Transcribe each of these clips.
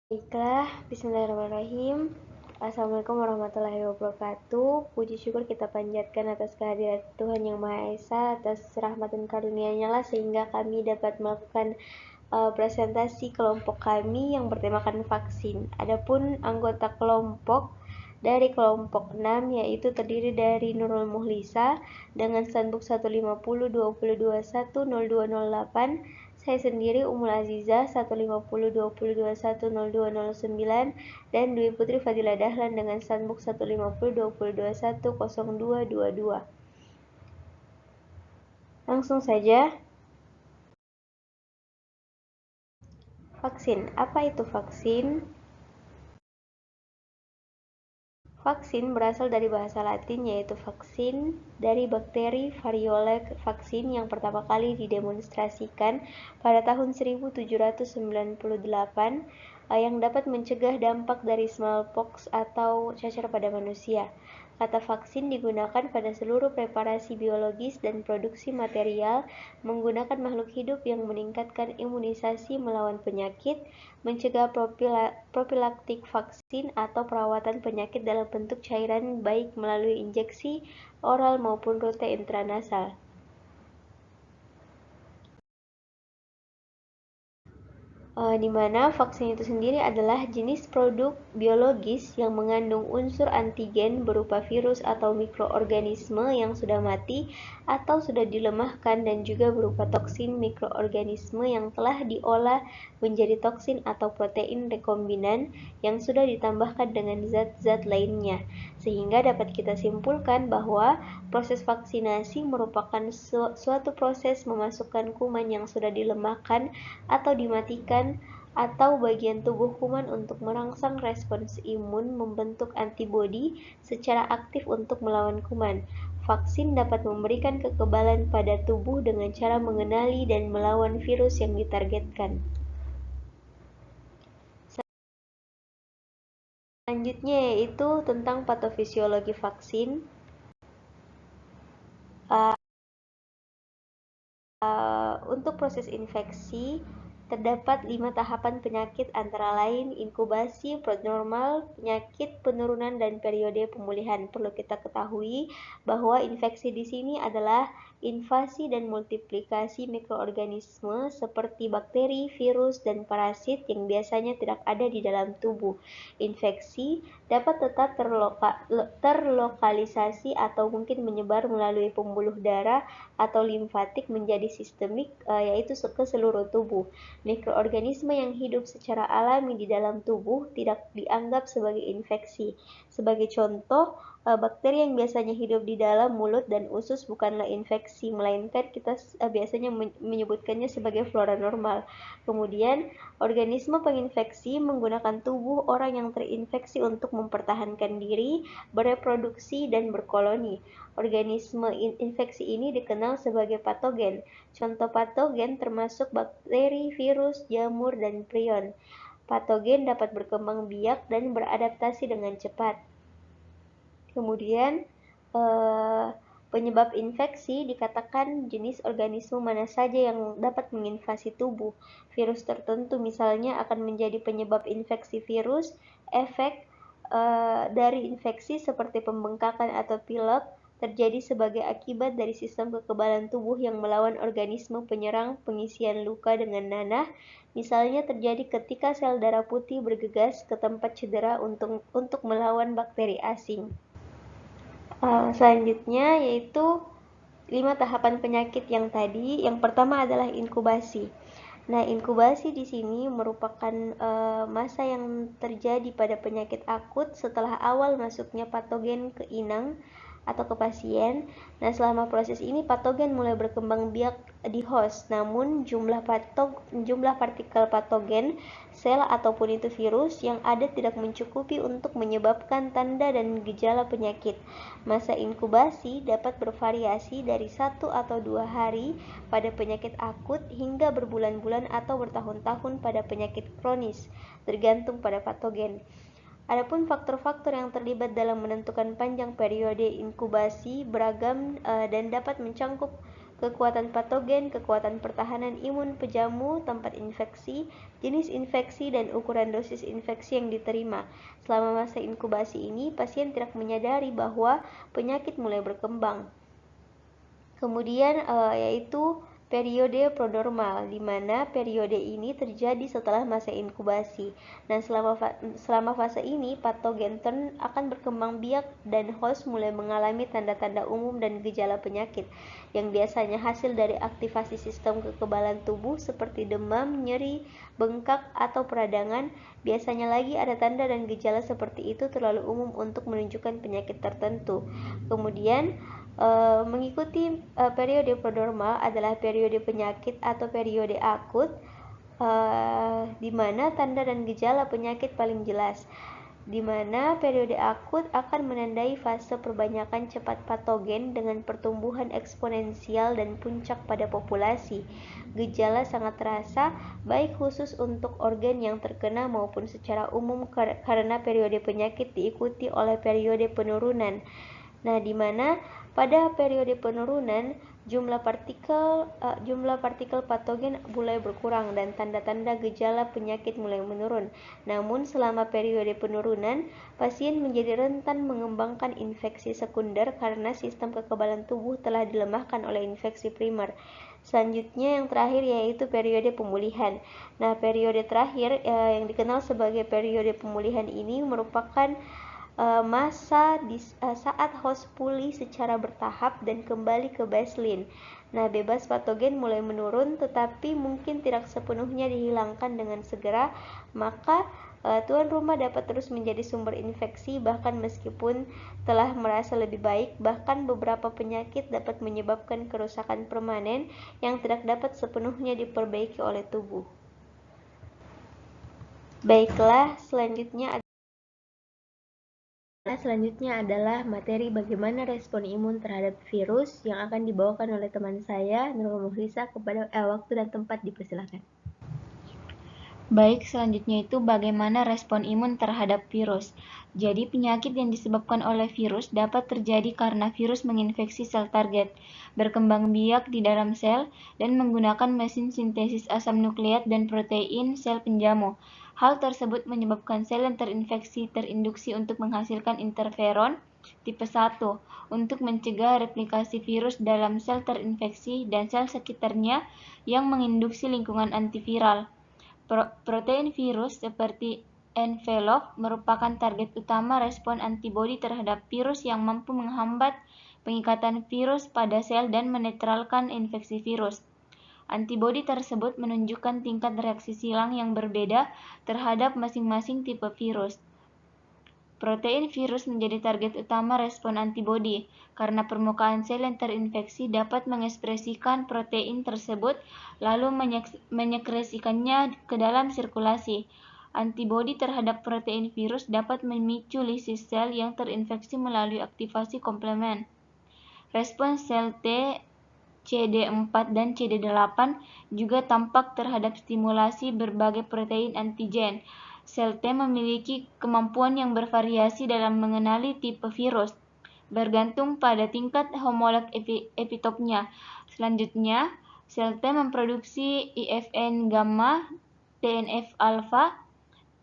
Baiklah, bismillahirrahmanirrahim. Assalamualaikum warahmatullahi wabarakatuh. Puji syukur kita panjatkan atas kehadiran Tuhan Yang Maha Esa, atas rahmat dan karunia-Nya lah sehingga kami dapat melakukan presentasi kelompok kami yang bertemakan vaksin. Adapun anggota kelompok dari kelompok 6 yaitu terdiri dari Nurul Muhlisa dengan standbook 15020210208, saya sendiri Umul Azizah 15020210209, dan Dwi Putri Fadila Dahlan dengan standbook 15020210222. Langsung saja. Vaksin. Apa itu vaksin? Vaksin berasal dari bahasa Latin yaitu vaksin dari bakteri Variolae vaksin yang pertama kali didemonstrasikan pada tahun 1798 yang dapat mencegah dampak dari smallpox atau cacar pada manusia. Kata vaksin digunakan pada seluruh preparasi biologis dan produksi material menggunakan makhluk hidup yang meningkatkan imunisasi melawan penyakit, mencegah profilaktik vaksin atau perawatan penyakit dalam bentuk cairan baik melalui injeksi oral maupun rute intranasal. Di mana vaksin itu sendiri adalah jenis produk biologis yang mengandung unsur antigen berupa virus atau mikroorganisme yang sudah mati atau sudah dilemahkan, dan juga berupa toksin mikroorganisme yang telah diolah menjadi toksin atau protein rekombinan yang sudah ditambahkan dengan zat-zat lainnya, sehingga dapat kita simpulkan bahwa proses vaksinasi merupakan suatu proses memasukkan kuman yang sudah dilemahkan atau dimatikan atau bagian tubuh kuman untuk merangsang respons imun membentuk antibodi secara aktif untuk melawan kuman. Vaksin dapat memberikan kekebalan pada tubuh dengan cara mengenali dan melawan virus yang ditargetkan. Selanjutnya yaitu tentang patofisiologi vaksin. Untuk proses infeksi, terdapat 5 tahapan penyakit antara lain inkubasi, prodromal, penyakit, penurunan, dan periode pemulihan. Perlu kita ketahui bahwa infeksi di sini adalah invasi dan multiplikasi mikroorganisme seperti bakteri, virus, dan parasit yang biasanya tidak ada di dalam tubuh. Infeksi dapat tetap terlokalisasi atau mungkin menyebar melalui pembuluh darah atau limfatik menjadi sistemik, yaitu ke seluruh tubuh. Mikroorganisme yang hidup secara alami di dalam tubuh tidak dianggap sebagai infeksi. Sebagai contoh, bakteri yang biasanya hidup di dalam mulut dan usus bukanlah infeksi, melainkan kita biasanya menyebutkannya sebagai flora normal. Kemudian, organisme penginfeksi menggunakan tubuh orang yang terinfeksi untuk mempertahankan diri, bereproduksi, dan berkoloni. Organisme infeksi ini dikenal sebagai patogen. Contoh patogen termasuk bakteri, virus, jamur, dan prion. Patogen dapat berkembang biak dan beradaptasi dengan cepat. Kemudian, penyebab infeksi dikatakan jenis organisme mana saja yang dapat menginvasi tubuh. Virus tertentu misalnya akan menjadi penyebab infeksi virus. Efek dari infeksi seperti pembengkakan atau pilek terjadi sebagai akibat dari sistem kekebalan tubuh yang melawan organisme penyerang pengisian luka dengan nanah. Misalnya terjadi ketika sel darah putih bergegas ke tempat cedera untuk melawan bakteri asing. Selanjutnya yaitu 5 tahapan penyakit yang tadi. Yang pertama adalah inkubasi. Nah, inkubasi di sini merupakan masa yang terjadi pada penyakit akut setelah awal masuknya patogen ke inang atau ke pasien. Nah, selama proses ini patogen mulai berkembang biak di host, namun jumlah partikel patogen, sel ataupun itu virus yang ada tidak mencukupi untuk menyebabkan tanda dan gejala penyakit. Masa inkubasi dapat bervariasi dari 1 atau 2 hari pada penyakit akut hingga berbulan-bulan atau bertahun-tahun pada penyakit kronis, tergantung pada patogen. Adapun faktor-faktor yang terlibat dalam menentukan panjang periode inkubasi beragam dan dapat mencangkup kekuatan patogen, kekuatan pertahanan imun pejamu, tempat infeksi, jenis infeksi, dan ukuran dosis infeksi yang diterima. Selama masa inkubasi ini, pasien tidak menyadari bahwa penyakit mulai berkembang. Kemudian yaitu periode prodromal, di mana periode ini terjadi setelah masa inkubasi. Nah, selama fase ini, patogen turn akan berkembang biak dan host mulai mengalami tanda-tanda umum dan gejala penyakit, yang biasanya hasil dari aktivasi sistem kekebalan tubuh seperti demam, nyeri, bengkak, atau peradangan. Biasanya lagi ada tanda dan gejala seperti itu terlalu umum untuk menunjukkan penyakit tertentu. Kemudian, mengikuti periode prodromal adalah periode penyakit atau periode akut, di mana tanda dan gejala penyakit paling jelas, di mana periode akut akan menandai fase perbanyakan cepat patogen dengan pertumbuhan eksponensial dan puncak pada populasi. Gejala sangat terasa, baik khusus untuk organ yang terkena maupun secara umum karena periode penyakit diikuti oleh periode penurunan. Nah, di mana pada periode penurunan jumlah partikel patogen mulai berkurang dan tanda-tanda gejala penyakit mulai menurun. Namun selama periode penurunan, pasien menjadi rentan mengembangkan infeksi sekunder karena sistem kekebalan tubuh telah dilemahkan oleh infeksi primer. Selanjutnya yang terakhir yaitu periode pemulihan. Nah, periode terakhir yang dikenal sebagai periode pemulihan ini merupakan masa saat host pulih secara bertahap dan kembali ke baseline. Nah, bebas patogen mulai menurun tetapi mungkin tidak sepenuhnya dihilangkan dengan segera, maka tuan rumah dapat terus menjadi sumber infeksi bahkan meskipun telah merasa lebih baik. Bahkan beberapa penyakit dapat menyebabkan kerusakan permanen yang tidak dapat sepenuhnya diperbaiki oleh tubuh. Baiklah, selanjutnya adalah materi bagaimana respon imun terhadap virus yang akan dibawakan oleh teman saya, Nurul Muhlisa. Kepada waktu dan tempat dipersilakan. Baik, selanjutnya itu bagaimana respon imun terhadap virus. Jadi, penyakit yang disebabkan oleh virus dapat terjadi karena virus menginfeksi sel target, berkembang biak di dalam sel, dan menggunakan mesin sintesis asam nukleat dan protein sel penjamu. Hal tersebut menyebabkan sel yang terinfeksi terinduksi untuk menghasilkan interferon tipe 1 untuk mencegah replikasi virus dalam sel terinfeksi dan sel sekitarnya yang menginduksi lingkungan antiviral. Protein virus seperti envelope merupakan target utama respon antibodi terhadap virus yang mampu menghambat pengikatan virus pada sel dan menetralkan infeksi virus. Antibodi tersebut menunjukkan tingkat reaksi silang yang berbeda terhadap masing-masing tipe virus. Protein virus menjadi target utama respon antibodi, karena permukaan sel yang terinfeksi dapat mengekspresikan protein tersebut lalu menyekresikannya ke dalam sirkulasi. Antibodi terhadap protein virus dapat memicu lisis sel yang terinfeksi melalui aktivasi komplement. Respons sel T, CD4 dan CD8 juga tampak terhadap stimulasi berbagai protein antigen. Sel T memiliki kemampuan yang bervariasi dalam mengenali tipe virus, bergantung pada tingkat homolog epitopnya. Selanjutnya, sel T memproduksi IFN gamma, TNF alfa,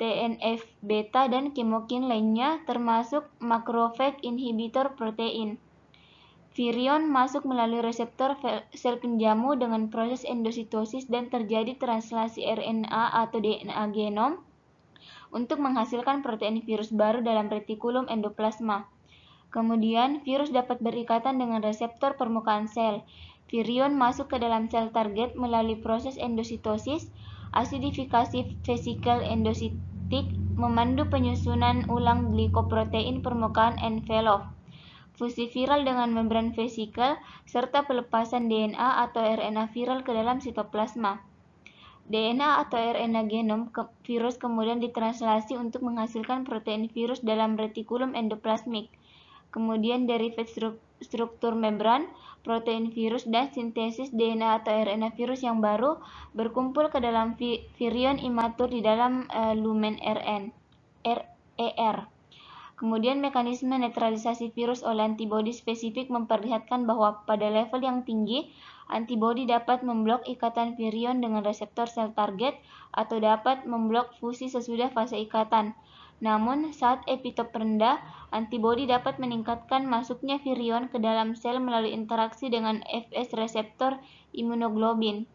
TNF beta, dan kemokin lainnya, termasuk makrofag inhibitor protein. Virion masuk melalui reseptor sel penjamu dengan proses endositosis dan terjadi translasi RNA atau DNA genom untuk menghasilkan protein virus baru dalam retikulum endoplasma. Kemudian, virus dapat berikatan dengan reseptor permukaan sel. Virion masuk ke dalam sel target melalui proses endositosis, asidifikasi vesikel endositik, memandu penyusunan ulang glikoprotein permukaan envelope, fusi viral dengan membran vesikel, serta pelepasan DNA atau RNA viral ke dalam sitoplasma. DNA atau RNA genom virus kemudian ditranslasi untuk menghasilkan protein virus dalam retikulum endoplasmik. Kemudian derivat struktur membran, protein virus, dan sintesis DNA atau RNA virus yang baru berkumpul ke dalam virion imatur di dalam lumen RR. Kemudian mekanisme netralisasi virus oleh antibodi spesifik memperlihatkan bahwa pada level yang tinggi, Antibodi dapat memblok ikatan virion dengan reseptor sel target atau dapat memblok fusi sesudah fase ikatan. Namun, saat epitop rendah, antibodi dapat meningkatkan masuknya virion ke dalam sel melalui interaksi dengan Fs reseptor imunoglobin.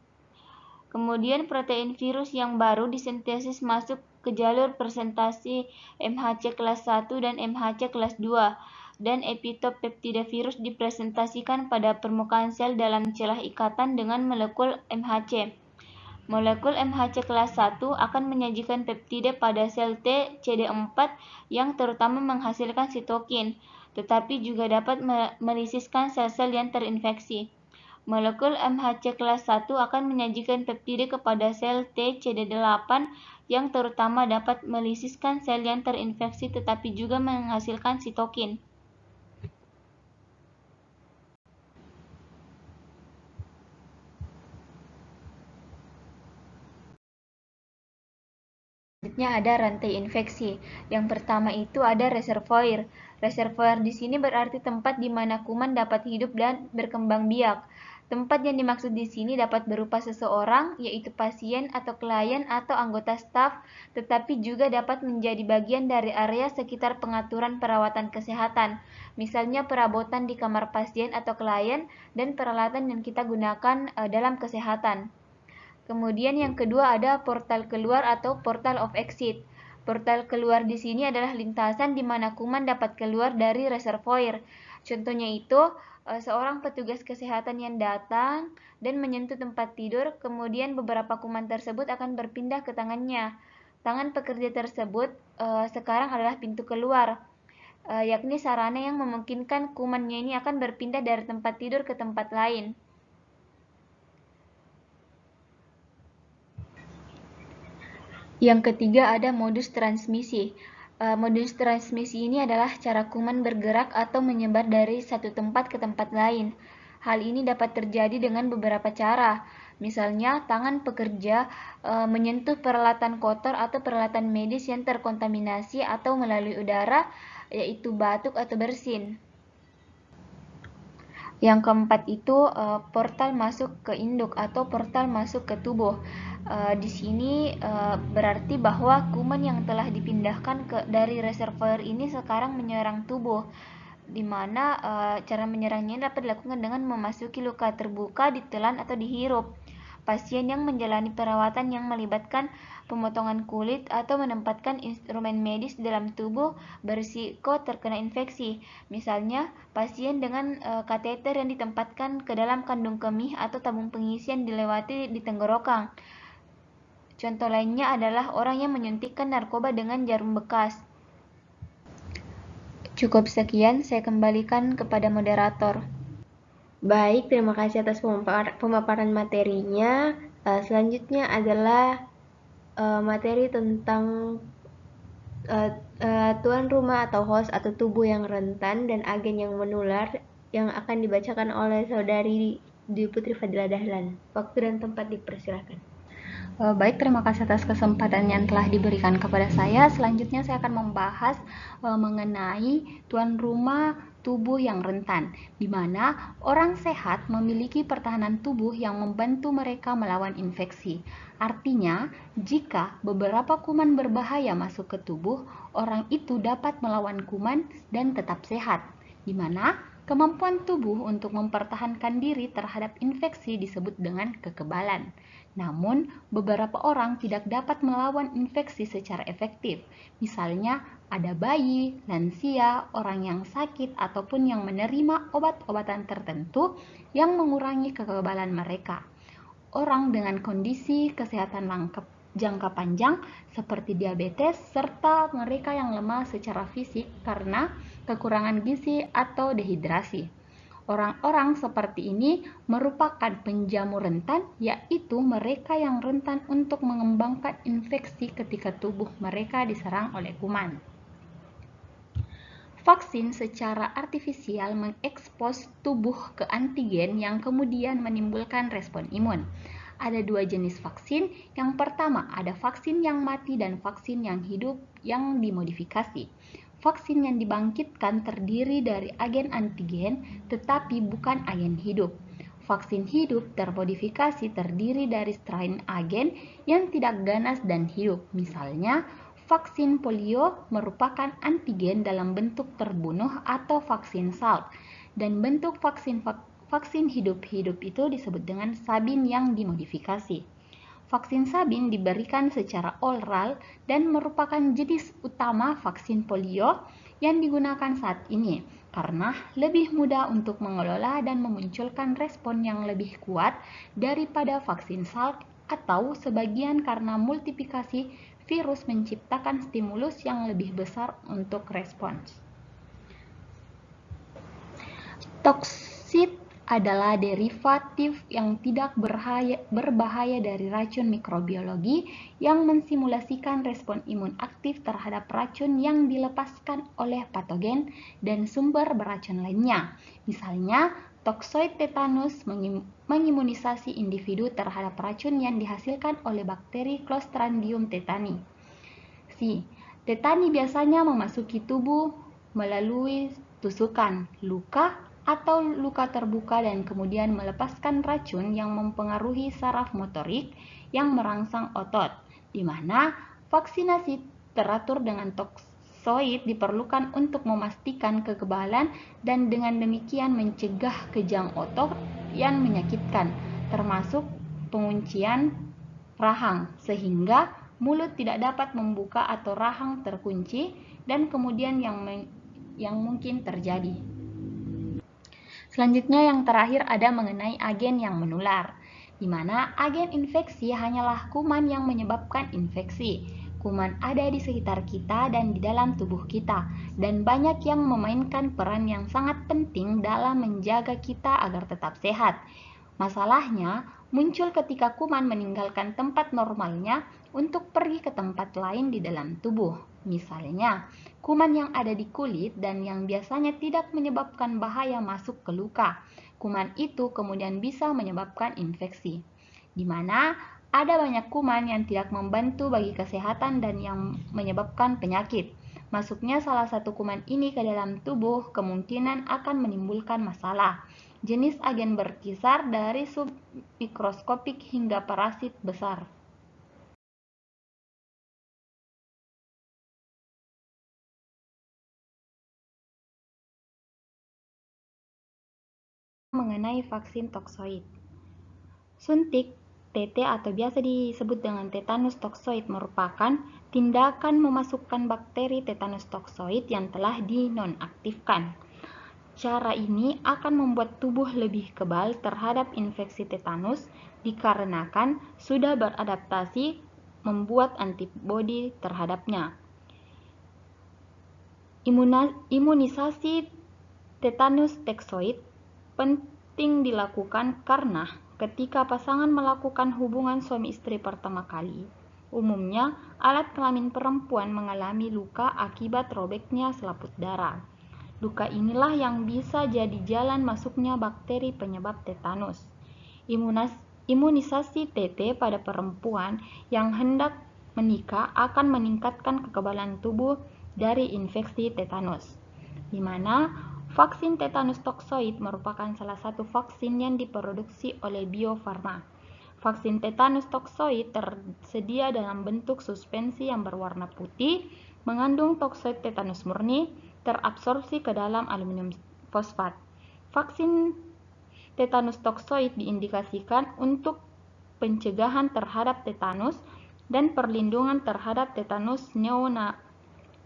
Kemudian protein virus yang baru disintesis masuk ke jalur presentasi MHC kelas 1 dan MHC kelas 2, dan epitop peptida virus dipresentasikan pada permukaan sel dalam celah ikatan dengan molekul MHC. Molekul MHC kelas 1 akan menyajikan peptida pada sel T CD4 yang terutama menghasilkan sitokin, tetapi juga dapat melisiskan sel-sel yang terinfeksi. Molekul MHC kelas 1 akan menyajikan peptida kepada sel T CD8 yang terutama dapat melisiskan sel yang terinfeksi tetapi juga menghasilkan sitokin. Selanjutnya ada rantai infeksi. Yang pertama itu ada reservoir. Reservoir di sini berarti tempat di mana kuman dapat hidup dan berkembang biak. Tempat yang dimaksud di sini dapat berupa seseorang, yaitu pasien atau klien atau anggota staf, tetapi juga dapat menjadi bagian dari area sekitar pengaturan perawatan kesehatan, misalnya perabotan di kamar pasien atau klien dan peralatan yang kita gunakan dalam kesehatan. Kemudian yang kedua ada portal keluar atau portal of exit. Portal keluar di sini adalah lintasan di mana kuman dapat keluar dari reservoir. Contohnya itu, seorang petugas kesehatan yang datang dan menyentuh tempat tidur, kemudian beberapa kuman tersebut akan berpindah ke tangannya. Tangan pekerja tersebut sekarang adalah pintu keluar, yakni sarana yang memungkinkan kumannya ini akan berpindah dari tempat tidur ke tempat lain. Yang ketiga ada modus transmisi. Modus transmisi ini adalah cara kuman bergerak atau menyebar dari satu tempat ke tempat lain. Hal ini dapat terjadi dengan beberapa cara. Misalnya, tangan pekerja menyentuh peralatan kotor atau peralatan medis yang terkontaminasi atau melalui udara, yaitu batuk atau bersin. Yang keempat itu portal masuk ke induk atau portal masuk ke tubuh. Di sini berarti bahwa kuman yang telah dipindahkan dari reservoir ini sekarang menyerang tubuh, di mana cara menyerangnya dapat dilakukan dengan memasuki luka terbuka, ditelan atau dihirup. Pasien yang menjalani perawatan yang melibatkan pemotongan kulit atau menempatkan instrumen medis dalam tubuh berisiko terkena infeksi. Misalnya, pasien dengan kateter yang ditempatkan ke dalam kandung kemih atau tabung pengisian dilewati di tenggorokan. Contoh lainnya adalah orang yang menyuntikkan narkoba dengan jarum bekas. Cukup sekian, saya kembalikan kepada moderator. Baik, terima kasih atas pemaparan materinya. Selanjutnya adalah materi tentang tuan rumah atau host atau tubuh yang rentan dan agen yang menular yang akan dibacakan oleh saudari Dwi Putri Fadila Dahlan. Waktu dan tempat dipersilakan. Baik, terima kasih atas kesempatan yang telah diberikan kepada saya. Selanjutnya saya akan membahas mengenai tuan rumah tubuh yang rentan, di mana orang sehat memiliki pertahanan tubuh yang membantu mereka melawan infeksi. Artinya, jika beberapa kuman berbahaya masuk ke tubuh, orang itu dapat melawan kuman dan tetap sehat, di mana kemampuan tubuh untuk mempertahankan diri terhadap infeksi disebut dengan kekebalan. Namun, beberapa orang tidak dapat melawan infeksi secara efektif. Misalnya, ada bayi, lansia, orang yang sakit, ataupun yang menerima obat-obatan tertentu yang mengurangi kekebalan mereka. Orang dengan kondisi kesehatan jangka panjang seperti diabetes, serta mereka yang lemah secara fisik karena kekurangan gizi atau dehidrasi. Orang-orang seperti ini merupakan penjamu rentan, yaitu mereka yang rentan untuk mengembangkan infeksi ketika tubuh mereka diserang oleh kuman. Vaksin secara artifisial mengekspos tubuh ke antigen yang kemudian menimbulkan respon imun. Ada dua jenis vaksin. Yang pertama, ada vaksin yang mati dan vaksin yang hidup yang dimodifikasi. Vaksin yang dibangkitkan terdiri dari agen antigen, tetapi bukan agen hidup. Vaksin hidup termodifikasi terdiri dari strain agen yang tidak ganas dan hidup. Misalnya, vaksin polio merupakan antigen dalam bentuk terbunuh atau vaksin Salk, dan bentuk vaksin hidup-hidup itu disebut dengan sabin yang dimodifikasi. Vaksin sabin diberikan secara oral dan merupakan jenis utama vaksin polio yang digunakan saat ini karena lebih mudah untuk mengelola dan memunculkan respon yang lebih kuat daripada vaksin Salk, atau sebagian karena multiplikasi virus menciptakan stimulus yang lebih besar untuk respons. Toksit adalah derivatif yang tidak berbahaya dari racun mikrobiologi yang mensimulasikan respon imun aktif terhadap racun yang dilepaskan oleh patogen dan sumber beracun lainnya. Misalnya, toksoid tetanus mengimunisasi individu terhadap racun yang dihasilkan oleh bakteri Clostridium tetani. Tetani biasanya memasuki tubuh melalui tusukan, luka, atau luka terbuka dan kemudian melepaskan racun yang mempengaruhi saraf motorik yang merangsang otot, di mana vaksinasi teratur dengan toksoid diperlukan untuk memastikan kekebalan dan dengan demikian mencegah kejang otot yang menyakitkan, termasuk penguncian rahang, sehingga mulut tidak dapat membuka atau rahang terkunci, dan kemudian yang mungkin terjadi. Selanjutnya yang terakhir ada mengenai agen yang menular, di mana agen infeksi hanyalah kuman yang menyebabkan infeksi. Kuman ada di sekitar kita dan di dalam tubuh kita, dan banyak yang memainkan peran yang sangat penting dalam menjaga kita agar tetap sehat. Masalahnya muncul ketika kuman meninggalkan tempat normalnya untuk pergi ke tempat lain di dalam tubuh. Misalnya, kuman yang ada di kulit dan yang biasanya tidak menyebabkan bahaya masuk ke luka. Kuman itu kemudian bisa menyebabkan infeksi, di mana ada banyak kuman yang tidak membantu bagi kesehatan dan yang menyebabkan penyakit. Masuknya salah satu kuman ini ke dalam tubuh kemungkinan akan menimbulkan masalah. Jenis agen berkisar dari submikroskopik hingga parasit besar. Mengenai vaksin toksoid. Suntik TT atau biasa disebut dengan tetanus toksoid merupakan tindakan memasukkan bakteri tetanus toksoid yang telah dinonaktifkan. Cara ini akan membuat tubuh lebih kebal terhadap infeksi tetanus dikarenakan sudah beradaptasi membuat antibodi terhadapnya. Imunisasi tetanus toksoid penting dilakukan karena ketika pasangan melakukan hubungan suami istri pertama kali, umumnya alat kelamin perempuan mengalami luka akibat robeknya selaput darah. Luka inilah yang bisa jadi jalan masuknya bakteri penyebab tetanus. Imunisasi TT pada perempuan yang hendak menikah akan meningkatkan kekebalan tubuh dari infeksi tetanus, di mana vaksin tetanus toksoid merupakan salah satu vaksin yang diproduksi oleh Bio Farma. Vaksin tetanus toksoid tersedia dalam bentuk suspensi yang berwarna putih, mengandung toksoid tetanus murni, terabsorpsi ke dalam aluminium fosfat. Vaksin tetanus toksoid diindikasikan untuk pencegahan terhadap tetanus dan perlindungan terhadap tetanus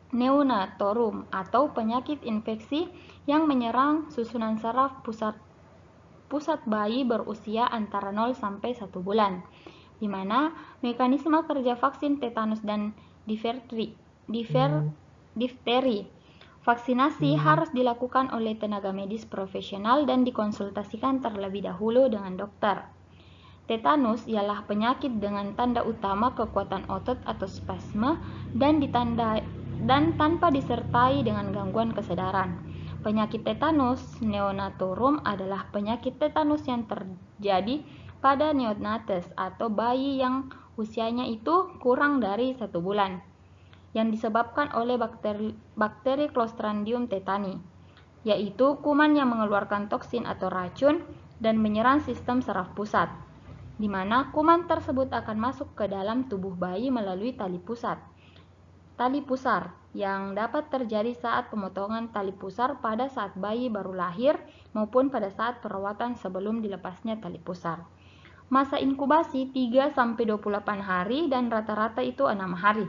neonatorum atau penyakit infeksi yang menyerang susunan saraf pusat bayi berusia antara 0 sampai 1 bulan, di mana mekanisme kerja vaksin tetanus dan difteri. Vaksinasi harus dilakukan oleh tenaga medis profesional dan dikonsultasikan terlebih dahulu dengan dokter. Tetanus ialah penyakit dengan tanda utama kekuatan otot atau spasme dan tanpa disertai dengan gangguan kesadaran. Penyakit tetanus neonatorum adalah penyakit tetanus yang terjadi pada neonates atau bayi yang usianya itu kurang dari 1 bulan, yang disebabkan oleh bakteri Clostridium tetani, yaitu kuman yang mengeluarkan toksin atau racun dan menyerang sistem saraf pusat, di mana kuman tersebut akan masuk ke dalam tubuh bayi melalui tali pusar yang dapat terjadi saat pemotongan tali pusar pada saat bayi baru lahir maupun pada saat perawatan sebelum dilepasnya tali pusar. Masa inkubasi 3-28 hari dan rata-rata itu 6 hari.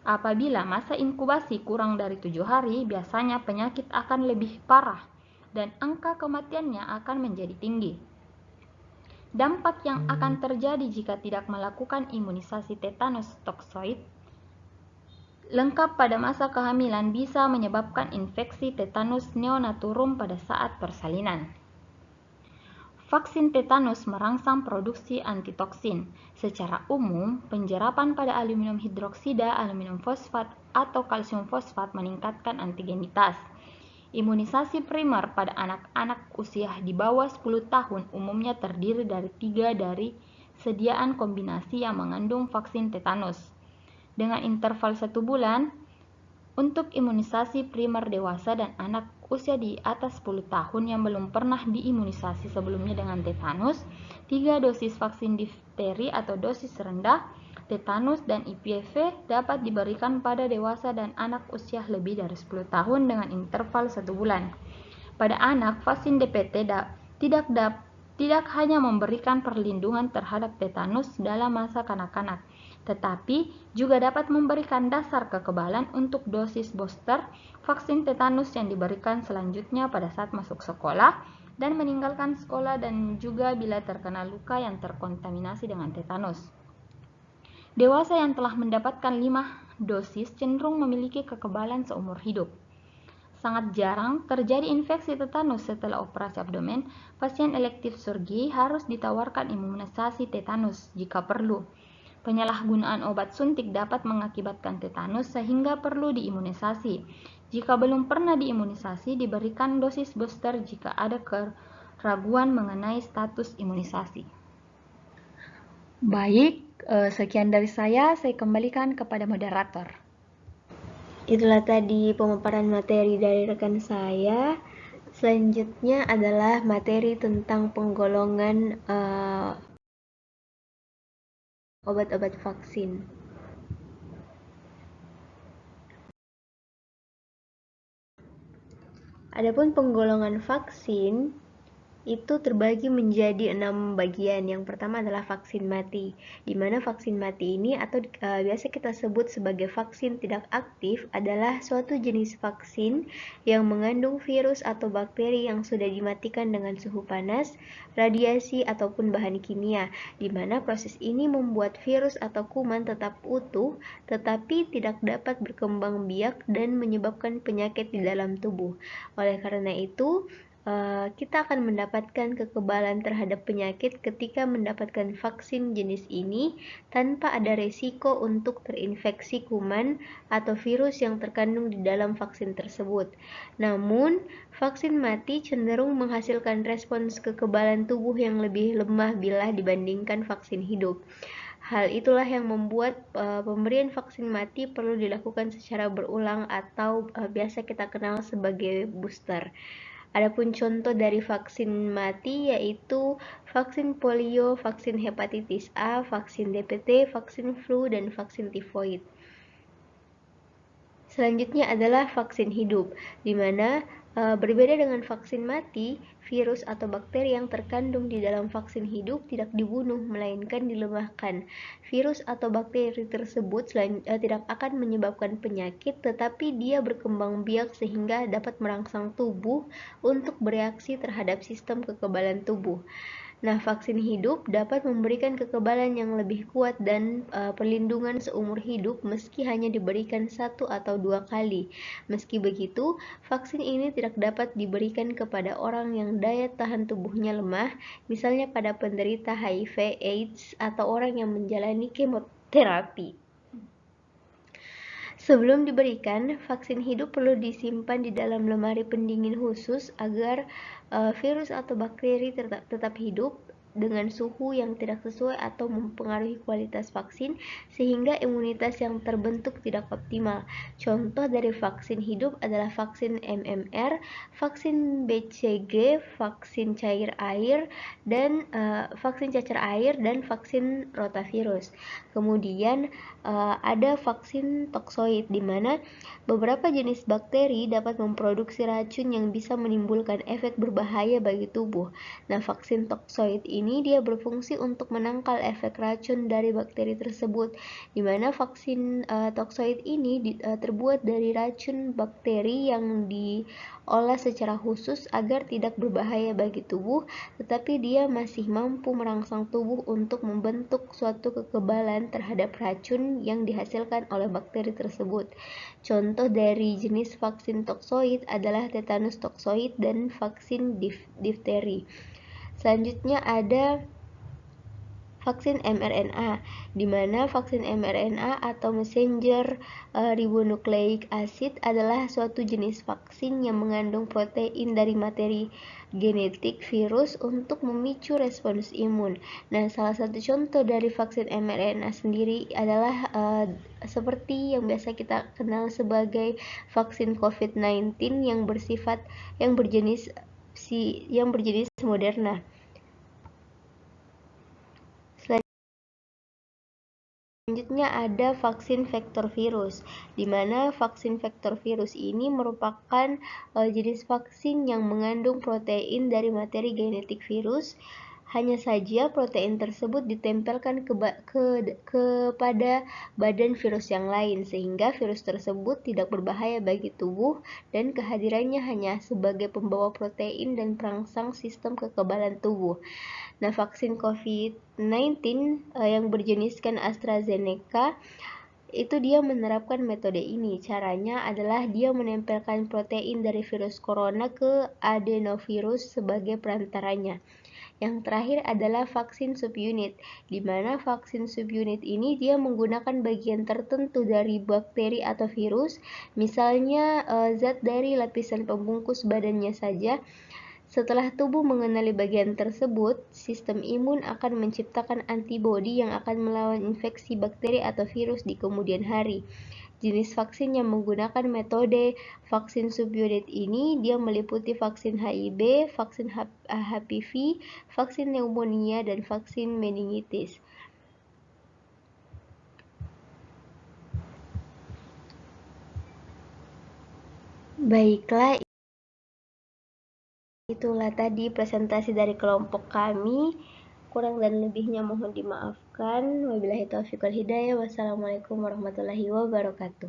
Apabila masa inkubasi kurang dari 7 hari, biasanya penyakit akan lebih parah dan angka kematiannya akan menjadi tinggi. Dampak yang akan terjadi jika tidak melakukan imunisasi tetanus toksoid lengkap pada masa kehamilan bisa menyebabkan infeksi tetanus neonaturum pada saat persalinan. Vaksin tetanus merangsang produksi antitoksin. Secara umum, penjerapan pada aluminium hidroksida, aluminium fosfat, atau kalsium fosfat meningkatkan antigenitas. Imunisasi primer pada anak-anak usia di bawah 10 tahun umumnya terdiri dari 3 dari sediaan kombinasi yang mengandung vaksin tetanus. Dengan interval 1 bulan, untuk imunisasi primer dewasa dan anak usia di atas 10 tahun yang belum pernah diimunisasi sebelumnya dengan tetanus, 3 dosis vaksin difteri atau dosis rendah, tetanus, dan IPV dapat diberikan pada dewasa dan anak usia lebih dari 10 tahun dengan interval 1 bulan. Pada anak, vaksin DPT tidak hanya memberikan perlindungan terhadap tetanus dalam masa kanak-kanak, tetapi juga dapat memberikan dasar kekebalan untuk dosis booster vaksin tetanus yang diberikan selanjutnya pada saat masuk sekolah dan meninggalkan sekolah dan juga bila terkena luka yang terkontaminasi dengan tetanus. Dewasa yang telah mendapatkan 5 dosis cenderung memiliki kekebalan seumur hidup. Sangat jarang terjadi infeksi tetanus setelah operasi abdomen. Pasien elektif surgi harus ditawarkan imunisasi tetanus jika perlu. Penyalahgunaan obat suntik dapat mengakibatkan tetanus sehingga perlu diimunisasi. Jika belum pernah diimunisasi, diberikan dosis booster jika ada keraguan mengenai status imunisasi. Baik, sekian dari saya kembalikan kepada moderator. Itulah tadi pemaparan materi dari rekan saya. Selanjutnya adalah materi tentang penggolongan obat-obat vaksin. Adapun penggolongan vaksin itu terbagi menjadi 6 bagian. Yang pertama adalah vaksin mati, di mana vaksin mati ini atau biasa kita sebut sebagai vaksin tidak aktif adalah suatu jenis vaksin yang mengandung virus atau bakteri yang sudah dimatikan dengan suhu panas, radiasi, ataupun bahan kimia, di mana proses ini membuat virus atau kuman tetap utuh tetapi tidak dapat berkembang biak dan menyebabkan penyakit di dalam tubuh. Oleh karena itu, kita akan mendapatkan kekebalan terhadap penyakit ketika mendapatkan vaksin jenis ini tanpa ada resiko untuk terinfeksi kuman atau virus yang terkandung di dalam vaksin tersebut. Namun, vaksin mati cenderung menghasilkan respons kekebalan tubuh yang lebih lemah bila dibandingkan vaksin hidup. Hal itulah yang membuat pemberian vaksin mati perlu dilakukan secara berulang atau biasa kita kenal sebagai booster. Adapun contoh dari vaksin mati yaitu vaksin polio, vaksin hepatitis A, vaksin DPT, vaksin flu, dan vaksin tifoid. Selanjutnya adalah vaksin hidup, di mana berbeda dengan vaksin mati, virus atau bakteri yang terkandung di dalam vaksin hidup tidak dibunuh, melainkan dilemahkan. Virus atau bakteri tersebut tidak akan menyebabkan penyakit, tetapi dia berkembang biak sehingga dapat merangsang tubuh untuk bereaksi terhadap sistem kekebalan tubuh. Nah, vaksin hidup dapat memberikan kekebalan yang lebih kuat dan perlindungan seumur hidup meski hanya diberikan 1 atau 2 kali. Meski begitu, vaksin ini tidak dapat diberikan kepada orang yang daya tahan tubuhnya lemah, misalnya pada penderita HIV/AIDS atau orang yang menjalani kemoterapi. Sebelum diberikan, vaksin hidup perlu disimpan di dalam lemari pendingin khusus agar virus atau bakteri tetap hidup dengan suhu yang tidak sesuai atau mempengaruhi kualitas vaksin sehingga imunitas yang terbentuk tidak optimal. Contoh dari vaksin hidup adalah vaksin MMR, vaksin BCG, vaksin cair air, dan vaksin cacar air dan vaksin rotavirus. Kemudian ada vaksin toksoid di mana beberapa jenis bakteri dapat memproduksi racun yang bisa menimbulkan efek berbahaya bagi tubuh. Nah, vaksin toksoid ini dia berfungsi untuk menangkal efek racun dari bakteri tersebut, di mana vaksin toksoid ini terbuat dari racun bakteri yang diolah secara khusus agar tidak berbahaya bagi tubuh, tetapi dia masih mampu merangsang tubuh untuk membentuk suatu kekebalan terhadap racun yang dihasilkan oleh bakteri tersebut. Contoh dari jenis vaksin toksoid adalah tetanus toksoid dan vaksin difteri. Selanjutnya ada vaksin mRNA, di mana vaksin mRNA atau messenger ribonucleic acid adalah suatu jenis vaksin yang mengandung protein dari materi genetik virus untuk memicu respons imun. Nah, salah satu contoh dari vaksin mRNA sendiri adalah seperti yang biasa kita kenal sebagai vaksin COVID-19 yang berjenis Moderna. Selanjutnya ada vaksin vektor virus, di mana vaksin vektor virus ini merupakan jenis vaksin yang mengandung protein dari materi genetik virus. Hanya saja protein tersebut ditempelkan kepada badan virus yang lain, sehingga virus tersebut tidak berbahaya bagi tubuh dan kehadirannya hanya sebagai pembawa protein dan perangsang sistem kekebalan tubuh. Nah, vaksin COVID-19 yang berjeniskan AstraZeneca itu dia menerapkan metode ini. Caranya adalah dia menempelkan protein dari virus corona ke adenovirus sebagai perantaranya. Yang terakhir adalah vaksin subunit, di mana vaksin subunit ini dia menggunakan bagian tertentu dari bakteri atau virus, misalnya zat dari lapisan pembungkus badannya saja. Setelah tubuh mengenali bagian tersebut, sistem imun akan menciptakan antibodi yang akan melawan infeksi bakteri atau virus di kemudian hari. Jenis vaksin yang menggunakan metode vaksin subunit ini dia meliputi vaksin HIV, vaksin HPV, vaksin pneumonia, dan vaksin meningitis. Baiklah, itulah tadi presentasi dari kelompok kami. Kurang dan lebihnya mohon dimaafkan. Wabillahi taufiq wal hidayah. Wassalamualaikum warahmatullahi wabarakatuh.